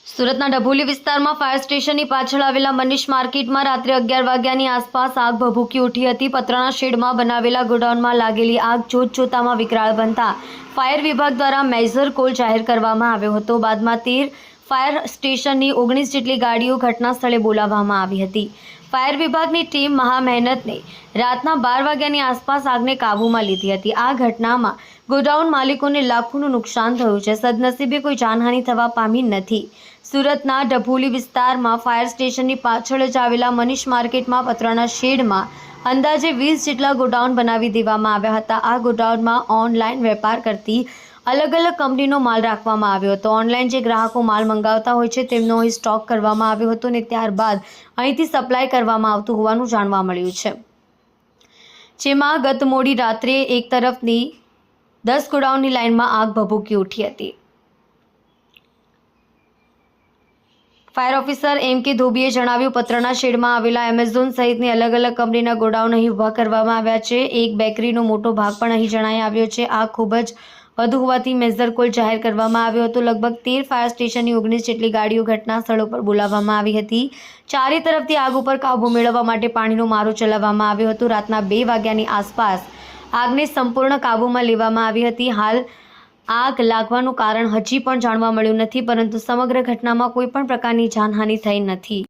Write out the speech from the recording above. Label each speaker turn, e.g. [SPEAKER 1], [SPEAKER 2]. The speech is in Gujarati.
[SPEAKER 1] સુરતના ડભોલી વિસ્તારમાં ફાયર સ્ટેશનની પાછળ આવેલા મનીષ માર્કેટમાં રાત્રે 11 વાગ્યાની આસપાસ આગ ભભૂકી ઉઠી હતી. પતરાના શેડમાં બનાવેલા ગોડાઉનમાં લાગેલી આગ જોતજોતામાં વિકરાળ બનતા ફાયર વિભાગ દ્વારા મેજર કોલ જાહેર કરવામાં આવ્યો હતો. બાદમાં 13 ફાયર સ્ટેશનની 19 જેટલી ગાડીઓ ઘટના સ્થળે બોલાવવામાં આવી હતી. ફાયર વિભાગની ટીમ મહામહેનતને રાતના 12 વાગ્યાની આસપાસ આગને કાબૂમાં લીધી હતી. આ ઘટનામાં ગોડાઉન માલિકોને લાખોનું નુકસાન થયું છે. સદનસીબે કોઈ જાનહાનિ થવા પામી નથી. સુરતના ડભોલી વિસ્તારમાં ફાયર સ્ટેશનની પાછળ જ આવેલા મનીષ માર્કેટમાં પતરાના શેડમાં અંદાજે 20 જેટલા ગોડાઉન બનાવી દેવામાં આવ્યા હતા. આ ગોડાઉનમાં ઓનલાઈન વેપાર કરતી અલગ અલગ કંપનીનો માલ રાખવામાં આવ્યો હતો. ઓનલાઈન જે ગ્રાહકો માલ મંગાવતા હોય છે તેમનો અહીં સ્ટોક કરવામાં આવ્યો હતો અને ત્યારબાદ અહીંથી સપ્લાય કરવામાં આવતું હોવાનું જાણવા મળ્યું છે. જેમાં ગત મોડી રાત્રે એક તરફની 10 ગોડાઉનની લાઇનમાં આગ ભભૂકી ઉઠી હતી. Fire officer M.K. ધોબીએ જણાવ્યું, પતરાના શેડમાં આવેલા એમેઝોન સહિતની અલગ અલગ કંપનીના ગોડાઉન અહીં ઊભા કરવામાં આવ્યા છે. એક બેકરીનો મોટો ભાગ પણ અહીં જણાઈ આવ્યો છે. આગ ખૂબ જ વધુ હોવાથી મેજર કોલ જાહેર કરવામાં આવ્યો હતો. લગભગ 13 ફાયર સ્ટેશનની 19 જેટલી ગાડીઓ ઘટના સ્થળ ઉપર બોલાવવામાં આવી હતી. ચારે તરફથી આગ ઉપર કાબૂ મેળવવા માટે પાણીનો મારો ચલાવવામાં આવ્યો હતો. રાતના 2 વાગ્યાની આસપાસ આગને સંપૂર્ણ કાબૂમાં લેવામાં આવી હતી. હાલ આગ લાગવાનું કારણ હજી પણ જાણવા મળ્યું નથી, પરંતુ સમગ્ર ઘટનામાં કોઈ પણ પ્રકારની જાનહાનિ થઈ નથી.